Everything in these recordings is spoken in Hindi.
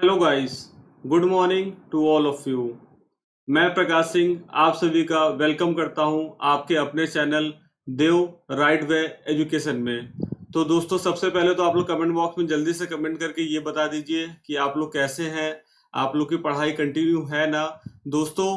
Hello guys, good morning to all of you. मैं प्रकाश सिंह आप सभी का वेलकम करता हूं आपके अपने चैनल देव राइट वे एजुकेशन में। तो दोस्तों, सबसे पहले तो आप लोग कमेंट बॉक्स में जल्दी से कमेंट करके ये बता दीजिए कि आप लोग कैसे हैं, आप लोग की पढ़ाई कंटिन्यू है ना। दोस्तों,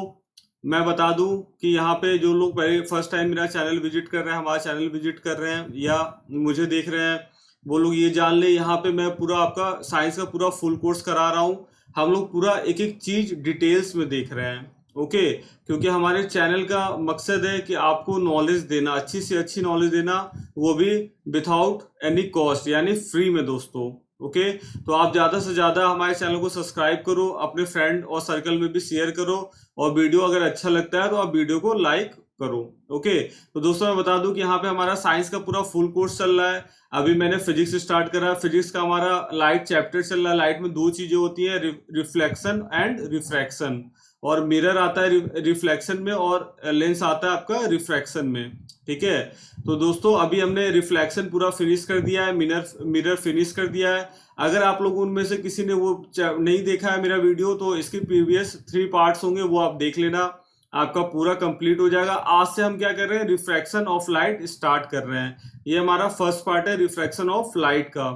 मैं बता दूं कि यहाँ पे जो लोग पहले फर्स्ट टाइम मेरा चैनल विजिट कर रहे हैं, हमारा चैनल विजिट कर रहे हैं या मुझे देख रहे हैं, वो लोग ये जान ले यहाँ पे मैं पूरा आपका साइंस का पूरा फुल कोर्स करा रहा हूँ। हम लोग पूरा एक एक चीज डिटेल्स में देख रहे हैं। ओके, क्योंकि हमारे चैनल का मकसद है कि आपको नॉलेज देना, अच्छी से अच्छी नॉलेज देना, वो भी विदाउट एनी कॉस्ट, यानी फ्री में दोस्तों। ओके, तो आप ज़्यादा से ज़्यादा हमारे चैनल को सब्सक्राइब करो, अपने फ्रेंड और सर्कल में भी शेयर करो, और वीडियो अगर अच्छा लगता है तो आप वीडियो को लाइक करो। ओके, तो दोस्तों मैं बता दूं कि यहाँ पे हमारा साइंस का पूरा फुल कोर्स चल रहा है। अभी मैंने फिजिक्स स्टार्ट करा, फिजिक्स का हमारा लाइट चैप्टर चल रहा है। लाइट में दो चीजें होती हैं, रिफ्लेक्शन एंड रिफ्रैक्शन। और मिरर आता है रिफ्लेक्शन में, और लेंस आता है आपका रिफ्रैक्शन में। ठीक है, तो दोस्तों अभी हमने रिफ्लेक्शन पूरा फिनिश कर दिया है, मिरर मिरर फिनिश कर दिया है। अगर आप लोग उनमें से किसी ने वो नहीं देखा है मेरा वीडियो, तो इसके प्रीवियस 3 पार्ट्स होंगे, वो आप देख लेना, आपका पूरा कंप्लीट हो जाएगा। आज से हम क्या कर रहे हैं, रिफ्रैक्शन ऑफ लाइट स्टार्ट कर रहे हैं। ये हमारा फर्स्ट पार्ट है रिफ्रैक्शन ऑफ लाइट का।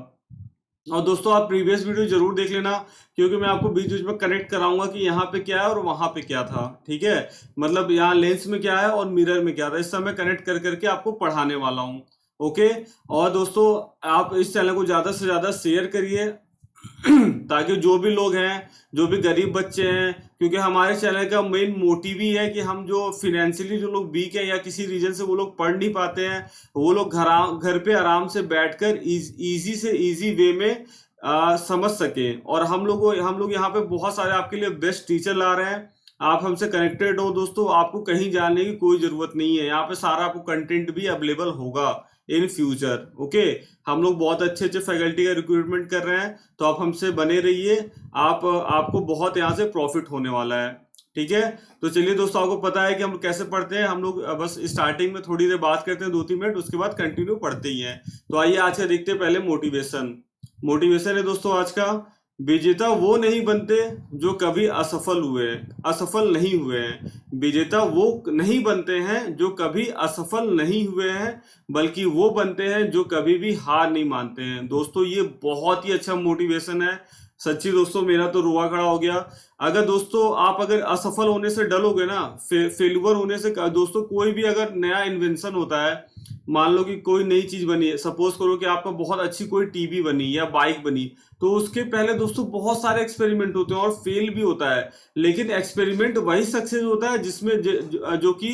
और दोस्तों आप प्रीवियस वीडियो जरूर देख लेना, क्योंकि मैं आपको बीच बीच में कनेक्ट कराऊंगा कि यहाँ पे क्या है और वहां पे क्या था। ठीक है, मतलब यहाँ लेंस में क्या है और मिरर में क्या था, इस समय कनेक्ट कर करके आपको पढ़ाने वाला हूँ। ओके, और दोस्तों आप इस चैनल को ज्यादा से ज्यादा शेयर करिए ताकि जो भी लोग हैं, जो भी गरीब बच्चे हैं, क्योंकि हमारे चैनल का मेन मोटिव ही है कि हम जो फिनेंशियली जो लोग वीक हैं या किसी रीजन से वो लोग पढ़ नहीं पाते हैं, वो लोग घर पे आराम से बैठकर इजी से इजी वे में समझ सके। और हम लोग यहाँ पे बहुत सारे आपके लिए बेस्ट टीचर ला रहे हैं। आप हमसे कनेक्टेड हो दोस्तों, आपको कहीं जाने की कोई जरूरत नहीं है। यहाँ पे सारा आपको कंटेंट भी अवेलेबल होगा इन फ्यूचर। ओके, हम लोग बहुत अच्छे अच्छे फैकल्टी का रिक्रूटमेंट कर रहे हैं, तो आप हमसे बने रहिए। आपको बहुत यहाँ से प्रॉफिट होने वाला है। ठीक है, तो चलिए दोस्तों, आपको पता है कि हम कैसे पढ़ते हैं। हम लोग बस स्टार्टिंग में थोड़ी देर बात करते हैं, 2-3 मिनट, उसके बाद कंटिन्यू पढ़ते ही हैं। तो आइए आज का देखते हैं पहले मोटिवेशन। मोटिवेशन है दोस्तों आज का, विजेता वो नहीं बनते जो कभी असफल हुए हैं, असफल नहीं हुए हैं। विजेता वो नहीं बनते हैं जो कभी असफल नहीं हुए हैं, बल्कि वो बनते हैं जो कभी भी हार नहीं मानते हैं। दोस्तों ये बहुत ही अच्छा मोटिवेशन है। सच्ची दोस्तों, मेरा तो रुआ खड़ा हो गया। अगर दोस्तों आप अगर असफल होने से डरोगे ना, फेल्यूर होने से, दोस्तों कोई भी अगर नया इन्वेंशन होता है, मान लो कि कोई नई चीज बनी है, सपोज करो कि आपका बहुत अच्छी कोई टीवी बनी या बाइक बनी, तो उसके पहले दोस्तों बहुत सारे एक्सपेरिमेंट होते हैं और फेल भी होता है। लेकिन एक्सपेरिमेंट वही सक्सेस होता है जिसमें जो कि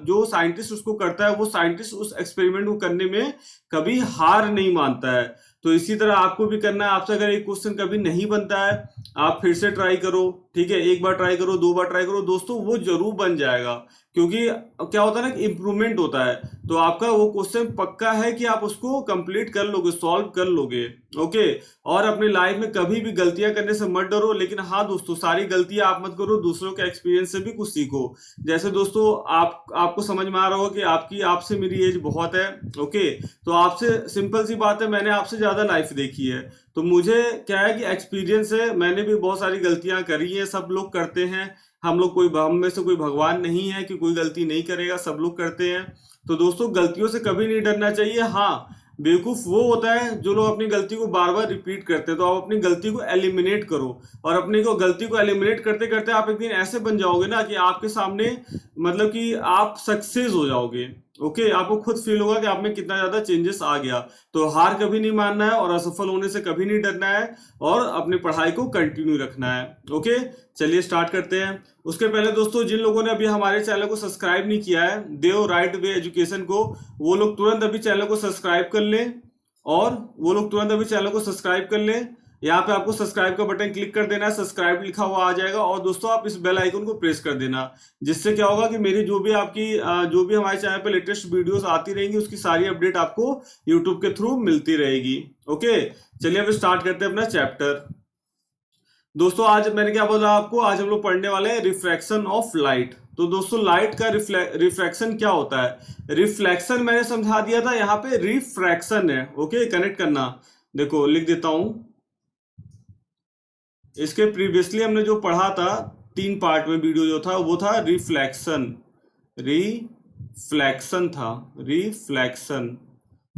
जो साइंटिस्ट उसको करता है, वो साइंटिस्ट उस एक्सपेरिमेंट को करने में कभी हार नहीं मानता है। तो इसी तरह आपको भी करना है। आपसे अगर एक क्वेश्चन कभी नहीं बनता है, आप फिर से ट्राई करो। ठीक है, एक बार ट्राई करो, 2 बार ट्राई करो दोस्तों, वो जरूर बन जाएगा। क्योंकि क्या होता है ना कि इंप्रूवमेंट होता है, तो आपका वो क्वेश्चन पक्का है कि आप उसको कंप्लीट कर लोगे, सॉल्व कर लोगे। ओके, और अपनी लाइफ में कभी भी गलतियां करने से मत डरो। लेकिन हाँ दोस्तों, सारी गलतियां आप मत करो, दूसरों के एक्सपीरियंस से भी कुछ सीखो। जैसे दोस्तों आपको समझ में आ रहा होगा कि आपसे मेरी एज बहुत है। ओके, तो आपसे सिंपल सी बात है, मैंने आपसे ज्यादा लाइफ देखी है, तो मुझे क्या है कि एक्सपीरियंस है। मैंने भी बहुत सारी गलतियां करी हैं, सब लोग करते हैं। हम में से कोई भगवान नहीं है कि कोई गलती नहीं करेगा, सब लोग करते हैं। तो दोस्तों गलतियों से कभी नहीं डरना चाहिए। हाँ, बेवकूफ वो होता है जो लोग अपनी गलती को बार बार रिपीट करते हैं। तो आप अपनी गलती को एलिमिनेट करो, और अपनी गलती को एलिमिनेट करते करते आप एक दिन ऐसे बन जाओगे ना कि आपके सामने, मतलब कि आप सक्सेस हो जाओगे। ओके, आपको खुद फील होगा कि आप में कितना ज्यादा चेंजेस आ गया। तो हार कभी नहीं मानना है, और असफल होने से कभी नहीं डरना है, और अपनी पढ़ाई को कंटिन्यू रखना है। ओके, चलिए स्टार्ट करते हैं। उसके पहले दोस्तों, जिन लोगों ने अभी हमारे चैनल को सब्सक्राइब नहीं किया है, देव राइट वे एजुकेशन को, वो लोग तुरंत अभी चैनल को सब्सक्राइब कर लें। और वो लोग तुरंत अभी चैनल को सब्सक्राइब कर लें। यहाँ पे आपको सब्सक्राइब का बटन क्लिक कर देना है, सब्सक्राइब लिखा हुआ आ जाएगा। और दोस्तों आप इस बेल आइकन को प्रेस कर देना, जिससे क्या होगा कि मेरी जो भी हमारे चैनल पे लेटेस्ट वीडियोस आती रहेंगी, उसकी सारी अपडेट आपको यूट्यूब के थ्रू मिलती रहेगी। ओके, चलिए अब स्टार्ट करते हैं अपना चैप्टर। दोस्तों आज मैंने क्या बोला आपको, आज हम लोग पढ़ने वाले हैं रिफ्रैक्शन ऑफ लाइट। तो दोस्तों लाइट का रिफ्रैक्शन क्या होता है, रिफ्लेक्शन मैंने समझा दिया था, यहाँ पे रिफ्रैक्शन है। ओके, कनेक्ट करना, देखो लिख देता हूं, इसके प्रीवियसली हमने जो पढ़ा था 3 पार्ट में वीडियो जो था वो था रिफ्लेक्शन, रिफ्लेक्शन था, रिफ्लेक्शन।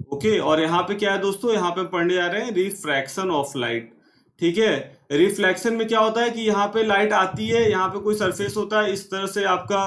ओके, और यहाँ पे क्या है दोस्तों, यहाँ पे पढ़ने जा रहे हैं रिफ्रैक्शन ऑफ लाइट। ठीक है, रिफ्लेक्शन में क्या होता है कि यहाँ पे लाइट आती है, यहाँ पे कोई सरफेस होता है, इस तरह से आपका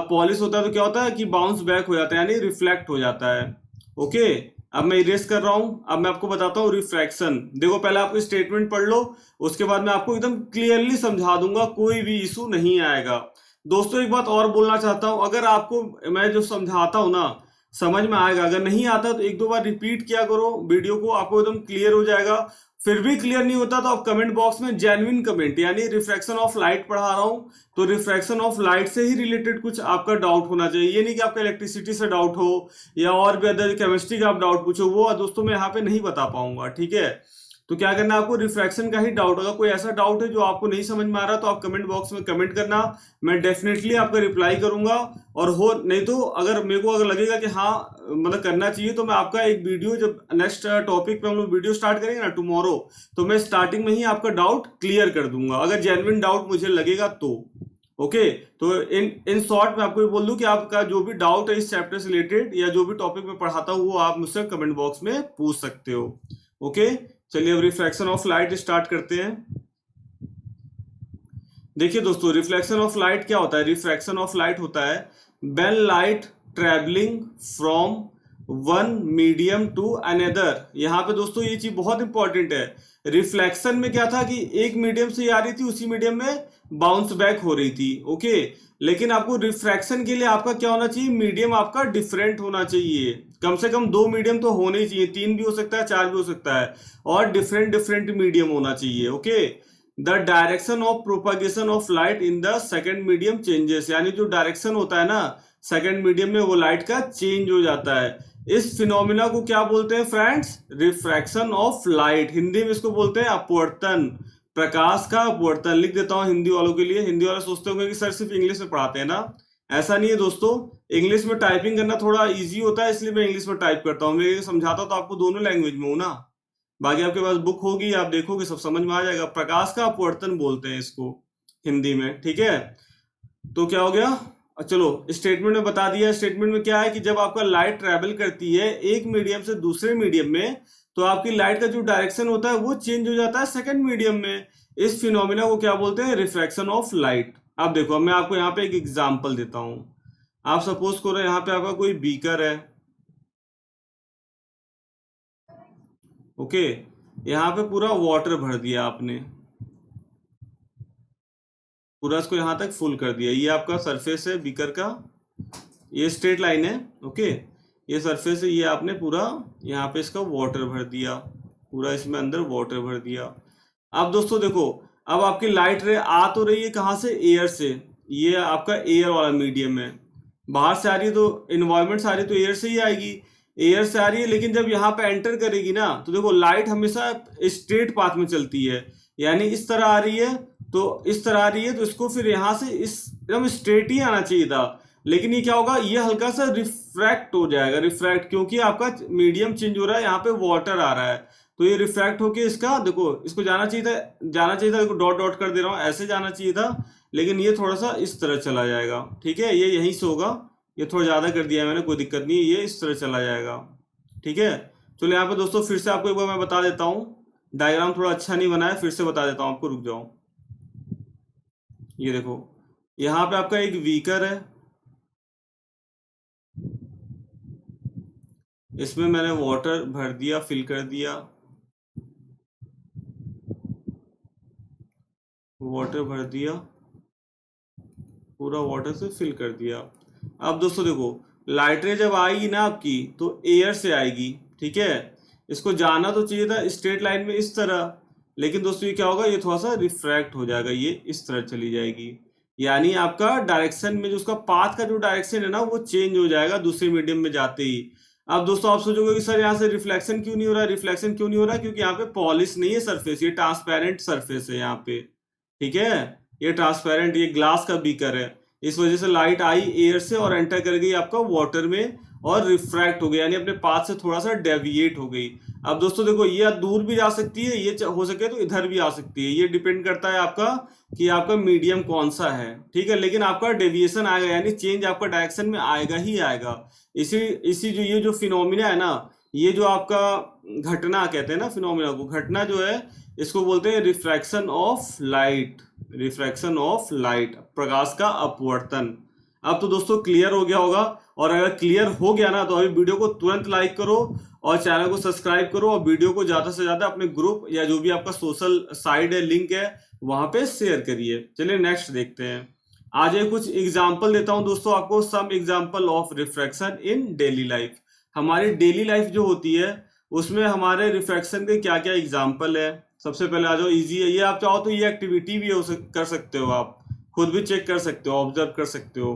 पॉलिश होता है, तो क्या होता है कि बाउंस बैक हो जाता है, यानी रिफ्लेक्ट हो जाता है। ओके, अब मैं इरेज कर रहा हूं, अब मैं आपको बताता हूँ रिफ्रैक्शन। देखो पहले आपको स्टेटमेंट पढ़ लो, उसके बाद मैं आपको एकदम क्लियरली समझा दूंगा, कोई भी इशू नहीं आएगा। दोस्तों एक बात और बोलना चाहता हूं, अगर आपको मैं जो समझाता हूं ना समझ में आएगा, अगर नहीं आता तो एक दो बार रिपीट किया करो वीडियो को, आपको एकदम क्लियर हो जाएगा। फिर भी क्लियर नहीं होता तो आप कमेंट बॉक्स में जेन्युइन कमेंट, यानी रिफ्रैक्शन ऑफ लाइट पढ़ा रहा हूं तो रिफ्रैक्शन ऑफ लाइट से ही रिलेटेड कुछ आपका डाउट होना चाहिए, ये नहीं कि आपका इलेक्ट्रिसिटी से डाउट हो या और भी अदर केमिस्ट्री का आप डाउट पूछो, वो दोस्तों मैं यहाँ पे नहीं बता पाऊंगा। ठीक है, तो क्या करना है आपको, रिफ्रैक्शन का ही डाउट होगा। कोई ऐसा डाउट है जो आपको नहीं समझ में आ रहा तो आप कमेंट बॉक्स में कमेंट करना, मैं डेफिनेटली आपका रिप्लाई करूंगा। और हो नहीं तो अगर मेरे को अगर लगेगा कि हाँ मतलब करना चाहिए, तो मैं आपका एक वीडियो जब नेक्स्ट टॉपिक पे हम लोग वीडियो स्टार्ट करेंगे ना टुमारो, तो मैं स्टार्टिंग में ही आपका डाउट क्लियर कर दूंगा, अगर जेन्युइन डाउट मुझे लगेगा तो। ओके, तो इन शॉर्ट मैं आपको ये बोल दूं कि आपका जो भी डाउट है इस चैप्टर से रिलेटेड या जो भी टॉपिक में पढ़ाता हूं वो आप मुझसे कमेंट बॉक्स में पूछ सकते हो। ओके, चलिए अब रिफ्लेक्शन ऑफ लाइट स्टार्ट करते हैं। देखिए दोस्तों, रिफ्लेक्शन ऑफ लाइट क्या होता है, रिफ्रैक्शन ऑफ लाइट होता है when light travelling from one medium to another. यहाँ पे दोस्तों ये चीज बहुत इंपॉर्टेंट है, रिफ्लेक्शन में क्या था कि एक मीडियम से आ रही थी, उसी मीडियम में बाउंस बैक हो रही थी। ओके, लेकिन आपको रिफ्रैक्शन के लिए आपका क्या होना चाहिए, मीडियम आपका डिफरेंट होना चाहिए, कम से कम 2 मीडियम तो होने ही चाहिए, 3 भी हो सकता है, 4 भी हो सकता है, और डिफरेंट डिफरेंट मीडियम होना चाहिए। Okay, the direction of propagation of light in the second medium changes, यानी जो डायरेक्शन होता है ना सेकेंड मीडियम में वो लाइट का चेंज हो जाता है। इस फिनोमिना को क्या बोलते हैं friends, refraction of light. Hindi में इसको बोलते हैं अपवर्तन, प्रकाश का अपवर्तन। लिख देता हूं हिंदी वालों के लिए, हिंदी वाले सोचते होंगे कि सर सिर्फ इंग्लिश में पढ़ाते हैं ना, ऐसा नहीं है दोस्तों। इंग्लिश में टाइपिंग करना थोड़ा इजी होता है, इसलिए मैं इंग्लिश में टाइप करता हूँ, मैं समझाता तो आपको दोनों लैंग्वेज में हूं ना। बाकी आपके पास बुक होगी, आप देखोगे सब समझ में आ जाएगा। प्रकाश का अपवर्तन बोलते हैं इसको हिंदी में। ठीक है, तो क्या हो गया, चलो स्टेटमेंट में बता दिया। स्टेटमेंट में क्या है कि जब आपका लाइट ट्रेवल करती है एक मीडियम से दूसरे मीडियम में, तो आपकी लाइट का जो डायरेक्शन होता है वो चेंज हो जाता है सेकंड मीडियम में। इस फिनोमिना को क्या बोलते हैं, रिफ्रैक्शन ऑफ लाइट। अब देखो मैं आपको यहाँ पे एक एग्जांपल देता हूं। आप सपोज करो यहाँ पे आपका कोई बीकर है। ओके, यहाँ पे पूरा वाटर भर दिया आपने, पूरा इसको यहाँ तक फुल कर दिया, ये आपका सरफेस है बीकर का, ये स्ट्रेट लाइन है। ओके, ये सरफेस है, ये आपने पूरा यहाँ पे इसका वाटर भर दिया, पूरा इसमें अंदर वाटर भर दिया। अब दोस्तों देखो, अब आपकी लाइट रे आ तो रही है कहाँ से, एयर से, ये आपका एयर वाला मीडियम है, बाहर से आ रही है तो इन्वायरमेंट से आ रही है तो एयर से ही आएगी, एयर से आ रही है। लेकिन जब यहाँ पे एंटर करेगी ना, तो देखो लाइट हमेशा स्ट्रेट पाथ में चलती है, यानी इस तरह आ रही है तो इस तरह आ रही है, तो इसको फिर यहाँ से इस एकदम स्ट्रेट ही आना चाहिए था। लेकिन ये क्या होगा, ये हल्का सा रिफ्रैक्ट हो जाएगा, रिफ्रैक्ट, क्योंकि आपका मीडियम चेंज हो रहा है, यहाँ पे वाटर आ रहा है, तो ये रिफ्रैक्ट होके इसका देखो, इसको जाना चाहिए था, देखो डॉट डॉट कर दे रहा हूँ, ऐसे जाना चाहिए था, लेकिन ये थोड़ा सा इस तरह चला जाएगा। ठीक है, ये यहीं से होगा, ये थोड़ा ज्यादा कर दिया मैंने, कोई दिक्कत नहीं है, ये इस तरह चला जाएगा। ठीक है, चलो यहाँ पे दोस्तों फिर से आपको एक बार मैं बता देता हूँ, डायग्राम थोड़ा अच्छा नहीं बना है, फिर से बता देता हूँ आपको, रुक जाओ। ये देखो, यहाँ पे आपका एक बीकर है, इसमें मैंने वाटर भर दिया, फिल कर दिया, वाटर भर दिया, पूरा वाटर से फिल कर दिया। अब दोस्तों देखो, लाइट रे जब आएगी ना आपकी तो एयर से आएगी। ठीक है, इसको जाना तो चाहिए था स्ट्रेट लाइन में इस तरह, लेकिन दोस्तों ये क्या होगा, ये थोड़ा सा रिफ्रैक्ट हो जाएगा, ये इस तरह चली जाएगी, यानी आपका डायरेक्शन में जो उसका पाथ का जो डायरेक्शन है ना वो चेंज हो जाएगा दूसरे मीडियम में जाते ही। अब दोस्तों आप सोचोगे कि सर यहाँ से रिफ्लेक्शन क्यों नहीं हो रहा, रिफ्लेक्शन क्यों नहीं हो रहा, क्योंकि यहाँ पे पॉलिश नहीं है सरफेस, ये ट्रांसपेरेंट सरफेस है यहाँ पे। ठीक है, ये ट्रांसपेरेंट, ये ग्लास का बीकर है, इस वजह से लाइट आई एयर से और एंटर कर गई आपका वाटर में और रिफ्रैक्ट हो गई, यानी अपने पाथ से थोड़ा सा डेविएट हो गई। अब दोस्तों देखो, ये दूर भी जा सकती है, ये हो सके तो इधर भी आ सकती है, ये डिपेंड करता है आपका कि आपका मीडियम कौन सा है, ठीक है। लेकिन आपका डेविएशन आएगा, यानी चेंज आपका डायरेक्शन में आएगा ही आएगा। इसी इसी जो ये जो फिनोमिना है ना, ये जो आपका घटना कहते हैं ना, फिनोमिना को, घटना जो है इसको बोलते हैं refraction of light. Refraction of light, प्रकाश का अपवर्तन। अब तो दोस्तों क्लियर हो गया होगा, और अगर क्लियर हो गया ना तो अभी वीडियो को तुरंत लाइक करो और चैनल को सब्सक्राइब करो, और वीडियो को ज्यादा से ज्यादा अपने ग्रुप या जो भी आपका सोशल साइट है, लिंक है, वहां पे शेयर करिए। चलिए नेक्स्ट देखते हैं। आज एक कुछ एग्जांपल देता हूं दोस्तों आपको, some example of refraction in daily life. हमारी डेली लाइफ जो होती है उसमें हमारे रिफ्रैक्शन के क्या क्या एग्जांपल है। सबसे पहले आ जाओ, इजी है ये, आप चाहो तो ये एक्टिविटी भी कर सकते हो, आप खुद भी चेक कर सकते हो, ऑब्जर्व कर सकते हो।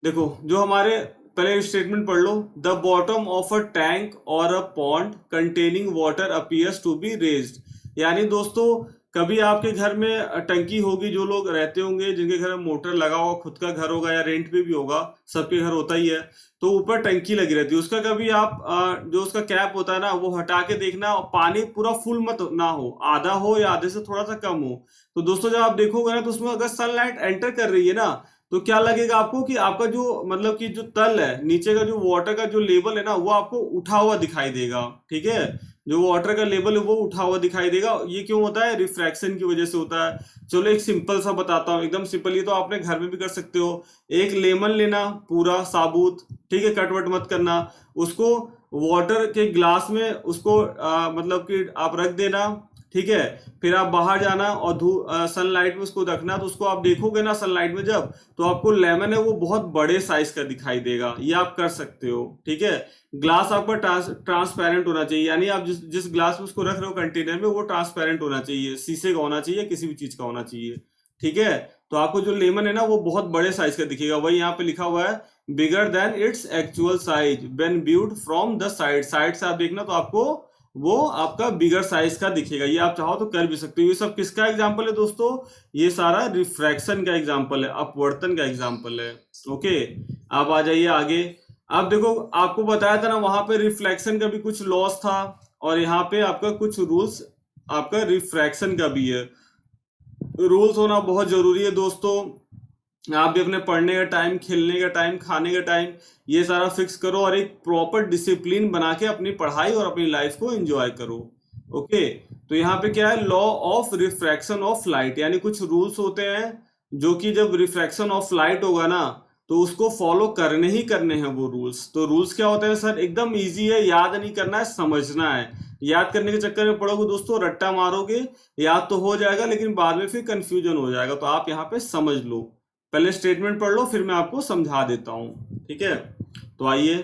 देखो, जो हमारे, पहले स्टेटमेंट पढ़ लो। The bottom of a tank और a pond containing water appears to be raised. यानी दोस्तों, कभी आपके घर में टंकी होगी, जो लोग रहते होंगे जिनके घर में मोटर लगा होगा, खुद का घर होगा या रेंट पे भी होगा, सबके घर होता ही है, तो ऊपर टंकी लगी रहती है। उसका कभी आप जो उसका कैप होता है ना, वो हटा के देखना, और पानी पूरा फुल मत ना हो, आधा हो या आधे से थोड़ा सा कम हो। तो दोस्तों जब आप देखोगे ना, तो उसमें अगर सनलाइट एंटर कर रही है ना, तो क्या लगेगा आपको कि आपका जो मतलब कि जो तल है, नीचे का जो वाटर का जो लेवल है ना, वो आपको उठा हुआ दिखाई देगा, ठीक है। जो वाटर का लेवल है वो उठा हुआ दिखाई देगा। ये क्यों होता है? रिफ्रैक्शन की वजह से होता है। चलो एक सिंपल सा बताता हूँ, एकदम सिंपल, ये तो आपने घर में भी कर सकते हो। एक लेमन लेना पूरा साबुत, ठीक है, कटवट मत करना उसको, वाटर के ग्लास में उसको मतलब कि आप रख देना, ठीक है। फिर आप बाहर जाना और सनलाइट में उसको रखना, तो उसको आप देखोगे ना सनलाइट में जब, तो आपको लेमन है वो बहुत बड़े साइज का दिखाई देगा। ये आप कर सकते हो, ठीक है। ग्लास आपका ट्रांसपेरेंट होना चाहिए, यानी आप जिस जिस ग्लास में उसको रख रहे हो कंटेनर में, वो ट्रांसपेरेंट होना चाहिए, शीशे का होना चाहिए, किसी भी चीज का होना चाहिए, ठीक है। तो आपको जो लेमन है ना, वो बहुत बड़े साइज का दिखेगा। वही यहाँ पे लिखा हुआ है, bigger than its actual size when viewed from the side. Side से आप देखना तो आपको वो आपका बिगर साइज का दिखेगा। ये आप चाहो तो कर भी सकते हो। ये सब किसका एग्जांपल है दोस्तों? ये सारा रिफ्रैक्शन का एग्जांपल है, अपवर्तन का एग्जांपल है। ओके, अब आ जाइए आगे। अब देखो, आपको बताया था ना वहां पे रिफ्लेक्शन का भी कुछ लॉस था, और यहाँ पे आपका कुछ रूल्स आपका रिफ्रैक्शन का भी है। रूल्स होना बहुत जरूरी है दोस्तों। आप भी अपने पढ़ने का टाइम, खेलने का टाइम, खाने का टाइम, ये सारा फिक्स करो, और एक प्रॉपर डिसिप्लिन बना के अपनी पढ़ाई और अपनी लाइफ को एंजॉय करो। ओके, तो यहाँ पे क्या है, law of refraction of light, यानी कुछ रूल्स होते हैं जो कि जब रिफ्रैक्शन ऑफ लाइट होगा ना, तो उसको फॉलो करने ही करने हैं वो रूल्स। तो रूल्स क्या होते हैं सर? एकदम इजी है, याद नहीं करना है, समझना है। याद करने के चक्कर में पढ़ोगे दोस्तों, रट्टा मारोगे, याद तो हो जाएगा लेकिन बाद में फिर कंफ्यूजन हो जाएगा। तो आप यहाँ पे समझ लो, पहले स्टेटमेंट पढ़ लो, फिर मैं आपको समझा देता हूं, ठीक है। तो आइए,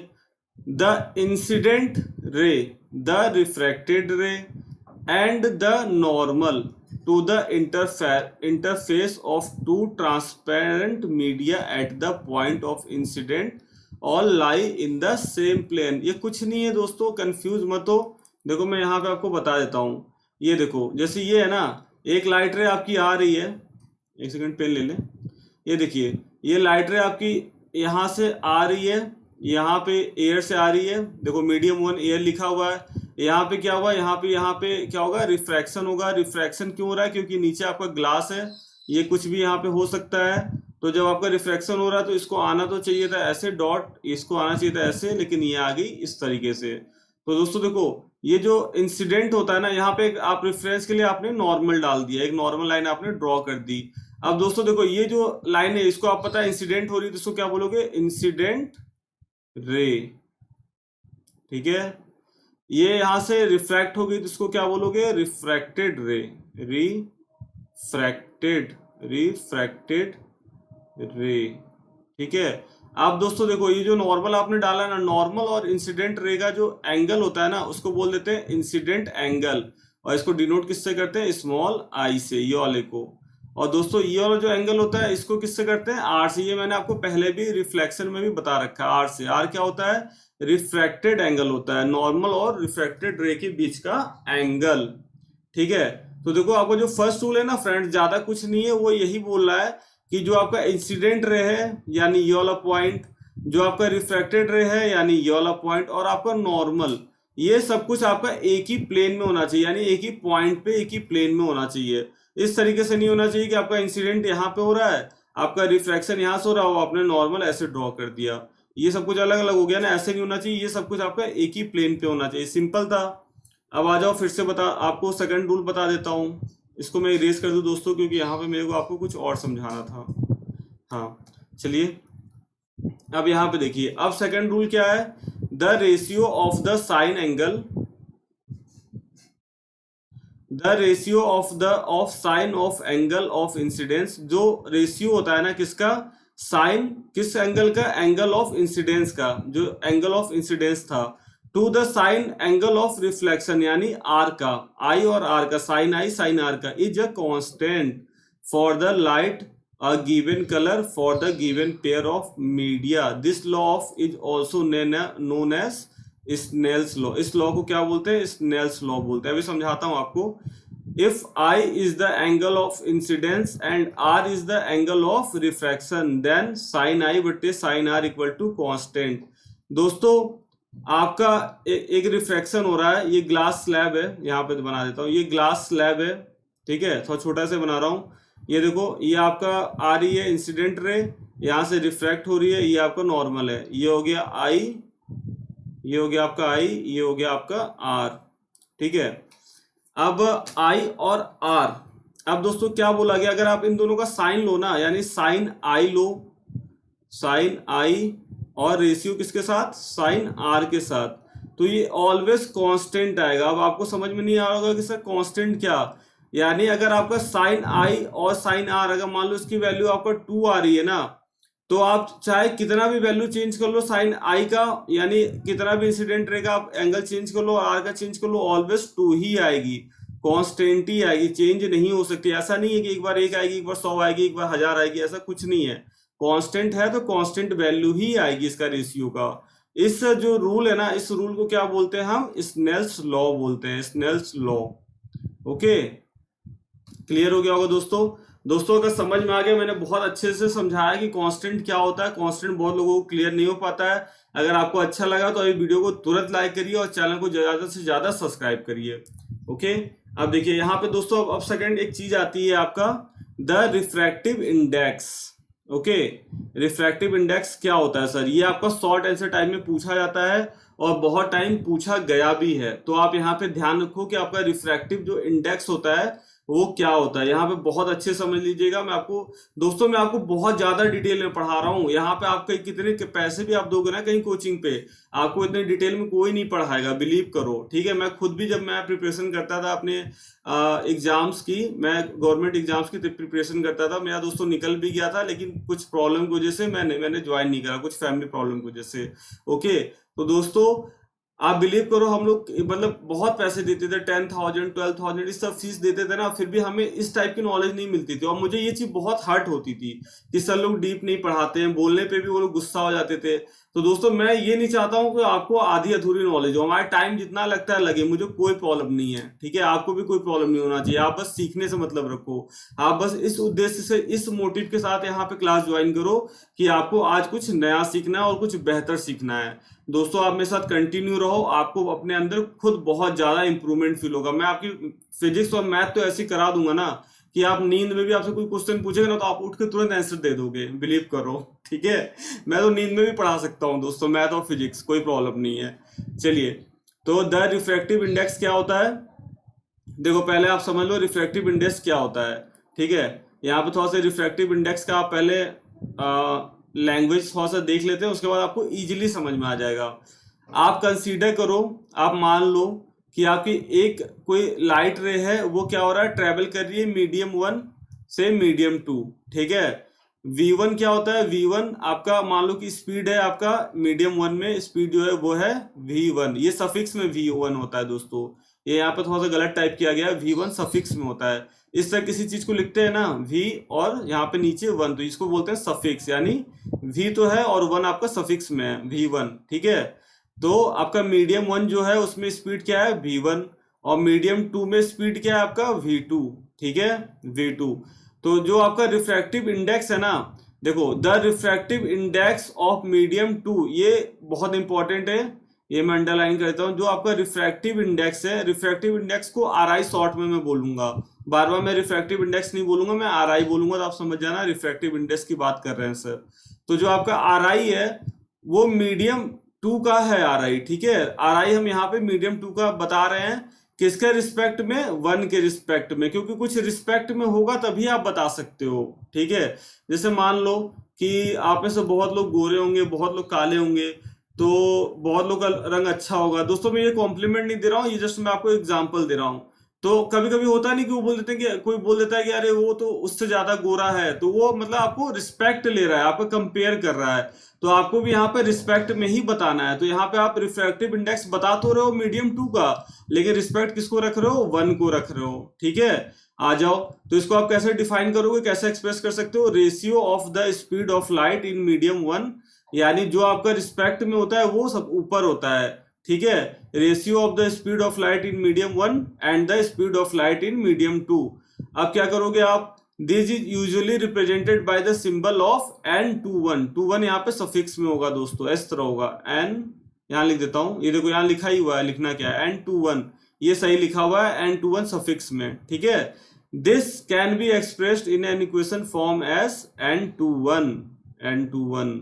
the incident ray, the refracted ray and the normal to the interface of two transparent media at the point of incident all lie in the same plane. ये कुछ नहीं है दोस्तों, कंफ्यूज मत हो। देखो मैं यहाँ पे आपको बता देता हूं। ये देखो, जैसे ये है ना, एक लाइट रे आपकी आ रही है, एक सेकंड पेन ले लें। ये देखिए, ये लाइट रे आपकी यहाँ से आ रही है, यहाँ पे एयर से आ रही है। देखो मीडियम 1 एयर लिखा हुआ है। यहाँ पे क्या हुआ, यहाँ पे क्या होगा, रिफ्रैक्शन होगा। रिफ्रैक्शन क्यों हो रहा है? क्योंकि नीचे आपका ग्लास है, ये कुछ भी यहाँ पे हो सकता है। तो जब आपका रिफ्रैक्शन हो रहा है तो इसको आना तो चाहिए था ऐसे डॉट, इसको आना चाहिए था ऐसे, लेकिन ये आ गई इस तरीके से। तो दोस्तों देखो, ये जो इंसिडेंट होता है ना, यहाँ पे आप रेफरेंस के लिए आपने नॉर्मल डाल दिया, एक नॉर्मल लाइन आपने ड्रॉ कर दी। अब दोस्तों देखो, ये जो लाइन है इसको आप पता है इंसिडेंट हो रही है, तो इसको क्या बोलोगे? इंसिडेंट रे, ठीक है। ये यहां से रिफ्रैक्ट होगी तो इसको क्या बोलोगे? रिफ्रैक्टेड रे, रिफ्रैक्टेड, रिफ्रैक्टेड रे, ठीक है। अब दोस्तों देखो, ये जो नॉर्मल आपने डाला ना, नॉर्मल और इंसिडेंट रे का जो एंगल होता है ना, उसको बोल देते हैं इंसिडेंट एंगल, और इसको डिनोट किससे करते हैं? स्मॉल आई से, ये वाले को। और दोस्तों ये वाला जो एंगल होता है इसको किससे करते हैं? आर से। ये मैंने आपको पहले भी रिफ्लेक्शन में भी बता रखा है, आर से। आर क्या होता है? रिफ्रैक्टेड एंगल होता है, नॉर्मल और रिफ्रैक्टेड रे के बीच का एंगल, ठीक है। तो देखो, आपको जो फर्स्ट रूल है ना फ्रेंड्स, ज्यादा कुछ नहीं है, वो यही बोल रहा है कि जो आपका इंसिडेंट रे है यानी ये वाला पॉइंट, जो आपका रिफ्रैक्टेड रे है यानी ये वाला पॉइंट, और आपका नॉर्मल ये सब कुछ आपका एक ही प्लेन में होना चाहिए, यानी एक ही पॉइंट पे एक ही प्लेन में होना चाहिए। इस तरीके से नहीं होना चाहिए कि आपका इंसिडेंट यहाँ पे हो रहा है, आपका रिफ्रैक्शन यहाँ से हो रहा हो, आपने नॉर्मल ऐसे ड्रॉ कर दिया, ये सब कुछ अलग अलग हो गया ना, ऐसे नहीं होना चाहिए। ये सब कुछ आपका एक ही प्लेन पे होना चाहिए। सिंपल था। अब आ जाओ, फिर से बता, आपको सेकंड रूल बता देता हूँ। इसको मैं इरेज कर दूं दोस्तों, क्योंकि यहाँ पे मेरे को आपको कुछ और समझाना था। हाँ चलिए, अब यहाँ पे देखिए, अब सेकंड रूल क्या है, the ratio of the sine angle, the ratio of sine of angle of incidence. जो रेशियो होता है ना किसका, साइन किस एंगल का, एंगल ऑफ इंसिडेंस का, जो एंगल ऑफ इंसिडेंस था, to the sine angle of reflection यानी आर का, आई और आर का, साइन आई साइन आर का, is a constant for the light a given color for the given pair of media. This law of is also known as Snell's law. इस लॉ को क्या बोलते हैं, स्नेल्स लॉ बोलते हैं। अभी समझाता हूं आपको। If I is the angle of incidence and R is the angle of refraction, then sine I बटे sine R equal to constant. दोस्तों आपका एक रिफ्रैक्शन हो रहा है, ये ग्लास स्लैब है, यहाँ पे बना देता हूँ, ये ग्लास स्लैब है, ठीक है, थोड़ा छोटा से बना रहा हूँ। ये देखो, ये आपका आ रही है इंसिडेंट रे, यहाँ से रिफ्रैक्ट हो रही है, ये आपका नॉर्मल है, ये हो गया आई, ये हो गया आपका आई, ये हो गया आपका आर, ठीक है। अब आई और आर, अब दोस्तों क्या बोला गया, अगर आप इन दोनों का साइन लो ना, यानी साइन आई लो, साइन आई और रेशियो किसके साथ, साइन आर के साथ, तो ये ऑलवेज कांस्टेंट आएगा। अब आपको समझ में नहीं आ रहा होगा कि सर कांस्टेंट क्या, यानी अगर आपका साइन आई और साइन आर, अगर मान लो इसकी वैल्यू आपका 2 आ रही है ना, तो आप चाहे कितना भी वैल्यू चेंज कर लो साइन आई का, यानी कितना भी इंसिडेंट रहेगा, आप एंगल चेंज कर लो, आर का चेंज कर लो, ऑलवेज 2 ही आएगी, कांस्टेंट ही आएगी, चेंज नहीं हो सकती। ऐसा नहीं है कि एक बार 1 आएगी, एक बार 100 आएगी, एक बार 1000 आएगी, ऐसा कुछ नहीं है। कांस्टेंट है तो कांस्टेंट वैल्यू ही आएगी इसका रेशियो का। इस जो रूल है ना, इस रूल को क्या बोलते हैं हम, स्नेल्स लॉ बोलते हैं, स्नेल्स लॉ। ओके, क्लियर हो गया होगा दोस्तों। दोस्तों अगर समझ में आ गया, मैंने बहुत अच्छे से समझाया कि कांस्टेंट क्या होता है। कांस्टेंट बहुत लोगों को क्लियर नहीं हो पाता है। अगर आपको अच्छा लगा तो अभी वीडियो को तुरंत लाइक करिए और चैनल को ज्यादा से ज्यादा सब्सक्राइब करिए। ओके, अब देखिए यहाँ पे दोस्तों, अब सेकंड एक चीज आती है आपका, the refractive index. Okay, refractive index क्या होता है सर, ये आपका शॉर्ट आंसर टाइप में पूछा जाता है और बहुत टाइम पूछा गया भी है। तो आप यहाँ पे ध्यान रखो कि आपका रिफ्रैक्टिव जो इंडेक्स होता है वो क्या होता है, यहाँ पे बहुत अच्छे समझ लीजिएगा। मैं आपको दोस्तों, मैं आपको बहुत ज्यादा डिटेल में पढ़ा रहा हूँ। यहाँ पे आपके कितने पैसे भी आप दोगे ना कहीं कोचिंग पे, आपको इतने डिटेल में कोई नहीं पढ़ाएगा, बिलीव करो, ठीक है। मैं खुद भी जब मैं प्रिपरेशन करता था अपने एग्जाम्स की, मैं गवर्नमेंट एग्जाम्स की प्रिपरेशन करता था, मेरा दोस्तों निकल भी गया था, लेकिन कुछ प्रॉब्लम की वजह से मैंने ज्वाइन नहीं करा, कुछ फैमिली प्रॉब्लम की वजह से। ओके, तो दोस्तों आप बिलीव करो, हम लोग मतलब बहुत पैसे देते थे, 10,000 12,000 इस सब फीस देते थे ना, फिर भी हमें इस टाइप की नॉलेज नहीं मिलती थी। और मुझे ये चीज बहुत हर्ट होती थी कि सर लोग डीप नहीं पढ़ाते हैं, बोलने पे भी वो लोग गुस्सा हो जाते थे। तो दोस्तों मैं ये नहीं चाहता हूँ कि आपको आधी अधूरी नॉलेज हो, हमारा टाइम जितना लगता है लगे, मुझे कोई प्रॉब्लम नहीं है, ठीक है। आपको भी कोई प्रॉब्लम नहीं होना चाहिए, आप बस सीखने से मतलब रखो। आप बस इस उद्देश्य से, इस मोटिव के साथ यहाँ पे क्लास ज्वाइन करो कि आपको आज कुछ नया सीखना है और कुछ बेहतर सीखना है। दोस्तों आप मेरे साथ कंटिन्यू रहो, आपको अपने अंदर खुद बहुत ज्यादा इंप्रूवमेंट फील होगा। मैं आपकी फिजिक्स और मैथ तो ऐसी करा दूंगा ना कि आप नींद में भी आपसे कोई क्वेश्चन पूछेगा ना तो आप उठ के तुरंत आंसर दे दोगे, बिलीव करो, ठीक है। मैं तो नींद में भी पढ़ा सकता हूँ दोस्तों, मैथ और फिजिक्स, कोई प्रॉब्लम नहीं है। चलिए, तो द रिफ्रैक्टिव इंडेक्स क्या होता है, देखो पहले आप समझ लो रिफ्रैक्टिव इंडेक्स क्या होता है, ठीक है। यहाँ पे थोड़ा सा रिफ्रैक्टिव इंडेक्स का आप पहले लैंग्वेज थोड़ा सा देख लेते हैं, उसके बाद आपको इजीली समझ में आ जाएगा। आप कंसीडर करो, आप मान लो कि आपकी एक कोई लाइट रे है, वो क्या हो रहा है, ट्रेवल कर रही है मीडियम 1 से मीडियम 2, ठीक है। V1 क्या होता है, V1 आपका मान लो कि स्पीड है आपका मीडियम 1 में, स्पीड जो है वो है V1, ये सफिक्स में V1 होता है दोस्तों। ये यहाँ पे थोड़ा सा गलत टाइप किया गया है, V1 सफिक्स में होता है। इस तरह किसी चीज को लिखते हैं ना V और यहाँ पे नीचे 1, तो इसको बोलते हैं सफिक्स, यानी V तो है और 1 आपका सफिक्स में है, V1, ठीक है। तो आपका मीडियम 1 जो है उसमें स्पीड क्या है, V1, और मीडियम 2 में स्पीड क्या है आपका, V2, ठीक है, V2। तो जो आपका रिफ्रैक्टिव इंडेक्स है ना, देखो the refractive index of medium 2, ये बहुत इंपॉर्टेंट है, ये मैं अंडरलाइन करता हूँ। जो आपका रिफ्रैक्टिव इंडेक्स है, रिफ्रैक्टिव इंडेक्स को RI शॉर्ट में मैं बोलूंगा, बार बार मैं रिफ्रैक्टिव इंडेक्स नहीं बोलूंगा, मैं RI बोलूंगा, तो आप समझ जाना रिफ्रैक्टिव इंडेक्स की बात कर रहे हैं सर। तो जो आपका RI है वो मीडियम 2 का है RI, ठीक है। RI हम यहाँ पे मीडियम 2 का बता रहे हैं, किसके रिस्पेक्ट में, 1 के रिस्पेक्ट में, क्योंकि कुछ रिस्पेक्ट में होगा तभी आप बता सकते हो, ठीक है। जैसे मान लो कि आप में से बहुत लोग गोरे होंगे, बहुत लोग काले होंगे, तो बहुत लोग का रंग अच्छा होगा। दोस्तों मैं ये कॉम्प्लीमेंट नहीं दे रहा हूँ, ये जस्ट मैं आपको एग्जांपल दे रहा हूँ। तो कभी कभी होता नहीं कि वो बोल देते हैं कि कोई बोल देता है कि अरे वो तो उससे ज्यादा गोरा है, तो वो मतलब आपको रिस्पेक्ट ले रहा है, आपको कंपेयर कर रहा है, तो आपको भी यहाँ पे रिस्पेक्ट में ही बताना है। तो यहाँ पे आप रिफ्रैक्टिव इंडेक्स बता तो रहे हो मीडियम 2 का, लेकिन रिस्पेक्ट किसको रख रहे हो, 1 को रख रहे हो, ठीक है। आ जाओ, तो इसको आप कैसे डिफाइन करोगे, कैसे एक्सप्रेस कर सकते हो, ratio of the speed of light in medium 1, यानी जो आपका रिस्पेक्ट में होता है वो सब ऊपर होता है, ठीक है। Ratio of the speed of light in medium 1 and the speed of light in medium 2। अब क्या करोगे आप, this is usually represented by the symbol of N21। 21 यहाँ पे सफिक्स में होगा दोस्तों, इस तरह होगा N, यहाँ लिख देता हूँ, ये देखो यहाँ लिखा ही हुआ है, लिखना क्या है N21, ये सही लिखा हुआ है N21 सफिक्स में, ठीक है। This can be expressed in an equation form as N21। N21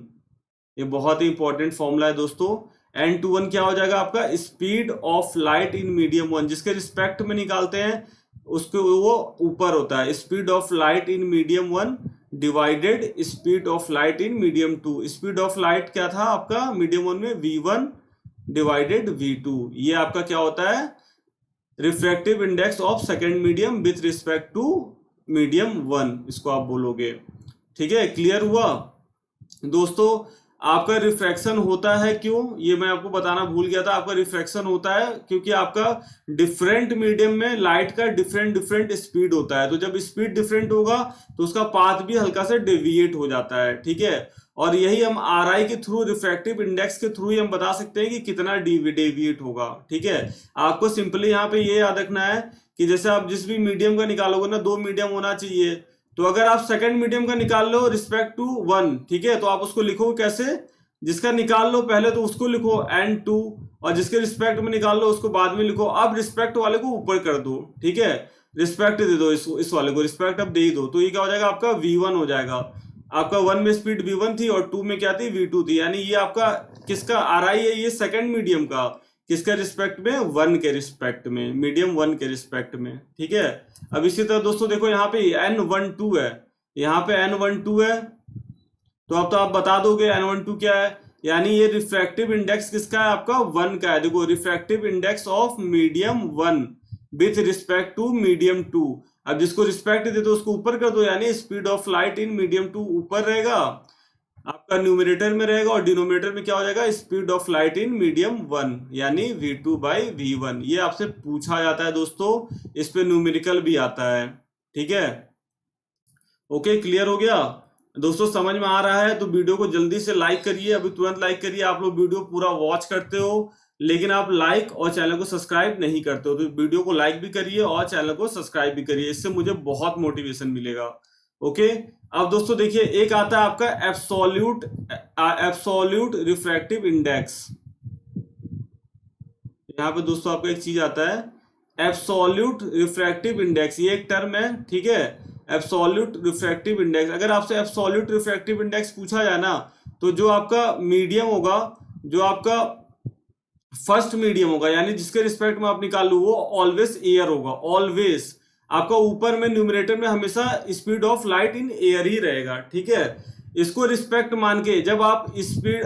ये बहुत ही इंपॉर्टेंट फॉर्मूला है दोस्तों। N21 क्या हो जाएगा आपका, speed of light in medium 1, जिसके रिस्पेक्ट में निकालते हैं उसको वो ऊपर होता है, speed of light in medium 1 divided speed of light in medium 2। Speed of light क्या था आपका मीडियम 1 में, V1 डिवाइडेड V2। ये आपका क्या होता है, refractive index of second medium with respect to medium 1, इसको आप बोलोगे, ठीक है। क्लियर हुआ दोस्तों। आपका रिफ्रैक्शन होता है क्यों, ये मैं आपको बताना भूल गया था। आपका रिफ्रैक्शन होता है क्योंकि आपका डिफरेंट मीडियम में लाइट का डिफरेंट डिफरेंट स्पीड होता है, तो जब स्पीड डिफरेंट होगा तो उसका पाथ भी हल्का से डेविएट हो जाता है, ठीक है। और यही हम RI के थ्रू, रिफ्रैक्टिव इंडेक्स के थ्रू ही हम बता सकते हैं कि कितना डेविएट होगा, ठीक है। आपको सिंपली यहाँ पे ये याद रखना है कि जैसे आप जिस भी मीडियम का निकालोगे ना, 2 मीडियम होना चाहिए, तो अगर आप सेकंड मीडियम का निकाल लो रिस्पेक्ट टू 1, ठीक है, तो आप उसको लिखो कैसे, जिसका निकाल लो पहले तो उसको लिखो N2, और जिसके रिस्पेक्ट में निकाल लो उसको बाद में लिखो। अब रिस्पेक्ट वाले को ऊपर कर दो, ठीक है, रिस्पेक्ट दे दो, इस वाले को रिस्पेक्ट अब दे ही दो, तो ये क्या हो जाएगा आपका V1 हो जाएगा। आपका 1 में स्पीड V1 थी और 2 में क्या थी, V2 थी, यानी ये आपका किसका RI है, ये सेकंड मीडियम का, किसके रिस्पेक्ट में, 1 के रिस्पेक्ट में, मीडियम 1 के रिस्पेक्ट में, ठीक है। अब इसी तरह दोस्तों देखो यहाँ पे N12 है, यहाँ पे N12 है, तो अब तो आप बता दोगे N12 क्या है, यानी ये रिफ्रैक्टिव इंडेक्स किसका है आपका, 1 का है। देखो refractive index of medium 1 with respect to medium 2। अब जिसको रिस्पेक्ट दे दो उसको ऊपर कर दो, यानी speed of light in medium 2 ऊपर रहेगा, आपका न्यूमरेटर में रहेगा, और डिनोमिनेटर में क्या हो जाएगा, speed of light in medium 1, यानी V2 बाई V1। ये आपसे पूछा जाता है दोस्तों, इस पे न्यूमेरिकल भी आता है, ठीक है। ओके, क्लियर हो गया दोस्तों, समझ में आ रहा है तो वीडियो को जल्दी से लाइक करिए, अभी तुरंत लाइक करिए। आप लोग वीडियो पूरा वॉच करते हो लेकिन आप लाइक और चैनल को सब्सक्राइब नहीं करते हो, तो वीडियो को लाइक भी करिए और चैनल को सब्सक्राइब भी करिए, इससे मुझे बहुत मोटिवेशन मिलेगा। ओके, अब दोस्तों देखिए, एक आता है आपका एब्सोल्यूट रिफ्रैक्टिव इंडेक्स। यहाँ पे दोस्तों आपका एक चीज आता है एब्सोल्यूट रिफ्रैक्टिव इंडेक्स, ये एक टर्म है, ठीक है। एब्सोल्यूट रिफ्रैक्टिव इंडेक्स, अगर आपसे एब्सोल्यूट रिफ्रैक्टिव इंडेक्स पूछा जाए ना, तो जो आपका मीडियम होगा, जो आपका फर्स्ट मीडियम होगा, यानी जिसके रिस्पेक्ट में आप निकाल लो, वो ऑलवेज एयर होगा, ऑलवेज। आपका ऊपर में न्यूमरेटर में हमेशा speed of light in air ही रहेगा, ठीक है। इसको रिस्पेक्ट मान के जब आप स्पीड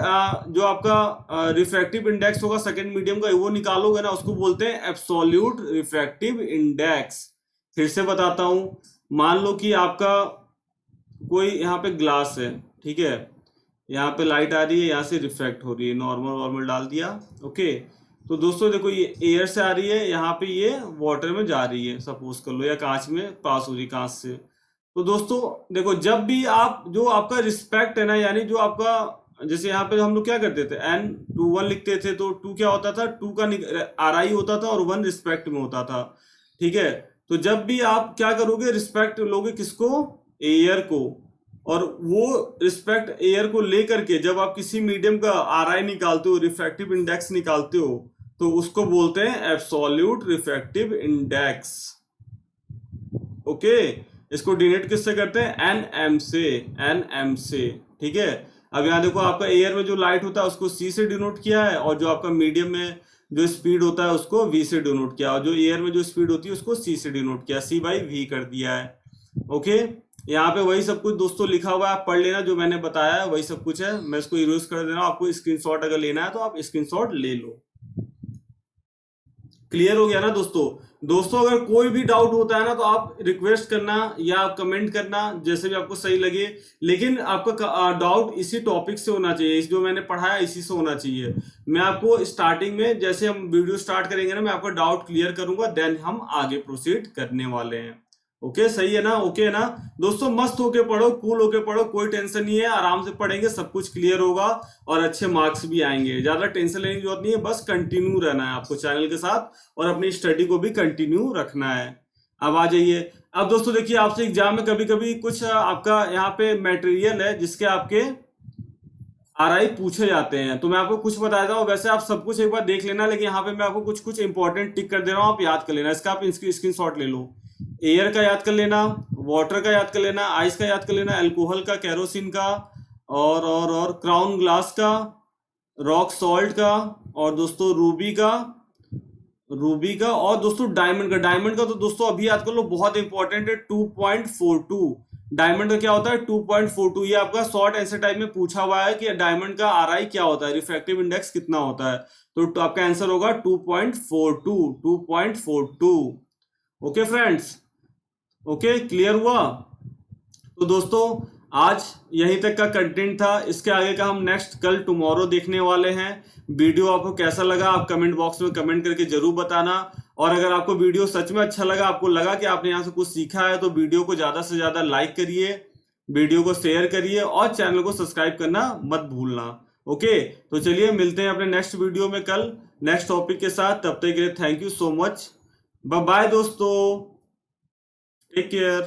जो आपका रिफ्रैक्टिव इंडेक्स होगा सेकंड मीडियम का, वो निकालोगे ना, उसको बोलते हैं एब्सोल्यूट रिफ्रैक्टिव इंडेक्स। फिर से बताता हूं, मान लो कि आपका कोई यहाँ पे ग्लास है, ठीक है, यहाँ पे लाइट आ रही है, यहाँ से रिफ्लेक्ट हो रही है, नॉर्मल नॉर्मल डाल दिया, ओके। तो दोस्तों देखो, ये एयर से आ रही है, यहाँ पे ये वाटर में जा रही है, सपोज कर लो, या कांच में पास हो रही, कांच से। तो दोस्तों देखो, जब भी आप, जो आपका रिस्पेक्ट है ना, यानी जो आपका, जैसे यहाँ पे हम लोग क्या करते थे, N21 लिखते थे, तो 2 क्या होता था, 2 का RI होता था और 1 रिस्पेक्ट में होता था, ठीक है। तो जब भी आप क्या करोगे, रिस्पेक्ट लोगे किसको, एयर को, और वो रिस्पेक्ट एयर को लेकर के जब आप किसी मीडियम का आरआई निकालते हो, रिफ्रैक्टिव इंडेक्स निकालते हो, तो उसको बोलते हैं एब्सोल्यूट रिफ्रैक्टिव इंडेक्स। ओके, इसको डिनोट किससे करते हैं? एन एम से, एन एम से। ठीक है, अब यहाँ देखो आपका एयर में जो लाइट होता है उसको सी से डिनोट किया है, और जो आपका मीडियम में जो स्पीड होता है उसको वी से डिनोट किया, और जो एयर में जो स्पीड होती है उसको सी से डिनोट किया, सी बाई वी कर दिया है। ओके, यहाँ पे वही सब कुछ दोस्तों लिखा हुआ है, आप पढ़ लेना, जो मैंने बताया है वही सब कुछ है। मैं इसको इरेज कर दे रहा हूँ, आपको स्क्रीनशॉट अगर लेना है तो आप स्क्रीनशॉट ले लो। क्लियर हो गया ना दोस्तों? दोस्तों अगर कोई भी डाउट होता है ना तो आप रिक्वेस्ट करना या आप कमेंट करना, जैसे भी आपको सही लगे, लेकिन आपका डाउट इसी टॉपिक से होना चाहिए, जो मैंने पढ़ाया इसी से होना चाहिए। मैं आपको स्टार्टिंग में जैसे हम वीडियो स्टार्ट करेंगे ना, मैं आपका डाउट क्लियर करूंगा, देन हम आगे प्रोसीड करने वाले हैं। ओके, सही है ना? ओके है ना दोस्तों? मस्त होके पढ़ो, कूल होके पढ़ो, कोई टेंशन नहीं है, आराम से पढ़ेंगे, सब कुछ क्लियर होगा और अच्छे मार्क्स भी आएंगे। ज्यादा टेंशन लेने की जरूरत नहीं है, बस कंटिन्यू रहना है आपको चैनल के साथ, और अपनी स्टडी को भी कंटिन्यू रखना है। अब आ जाइए। अब दोस्तों देखिए, आपसे एग्जाम में कभी कभी कुछ आपका यहाँ पे मटेरियल है जिसके आपके आरआई पूछे जाते हैं, तो मैं आपको कुछ बताता हूँ। वैसे आप सब कुछ एक बार देख लेना, लेकिन यहाँ पे मैं आपको कुछ कुछ इंपॉर्टेंट टिक कर दे रहा हूँ, आप याद कर लेना। इसका आप स्क्रीनशॉट ले लो। एयर का याद कर लेना, वाटर का याद कर लेना, आइस का याद कर लेना, अल्कोहल का, केरोसिन का, और क्राउन ग्लास का, रॉक सॉल्ट का, और दोस्तों रूबी का, और दोस्तों डायमंड का। डायमंड का तो दोस्तों अभी याद कर लो, बहुत इंपॉर्टेंट है, 2.42। डायमंड का क्या होता है? 2.42। ये आपका शॉर्ट आंसर टाइप में पूछा हुआ है कि डायमंड का आरआई क्या होता है, रिफ्रैक्टिव इंडेक्स कितना होता है, तो आपका आंसर होगा 2.42, 2.42। ओके फ्रेंड्स, ओके, क्लियर हुआ? तो दोस्तों आज यहीं तक का कंटेंट था, इसके आगे का हम नेक्स्ट कल टुमारो देखने वाले हैं। वीडियो आपको कैसा लगा आप कमेंट बॉक्स में कमेंट करके जरूर बताना, और अगर आपको वीडियो सच में अच्छा लगा, आपको लगा कि आपने यहाँ से कुछ सीखा है, तो वीडियो को ज्यादा से ज्यादा लाइक करिए, वीडियो को शेयर करिए, और चैनल को सब्सक्राइब करना मत भूलना। ओके, तो चलिए मिलते हैं अपने नेक्स्ट वीडियो में कल नेक्स्ट टॉपिक के साथ। तब तक के लिए thank you so much, bye bye दोस्तों, टेक केयर।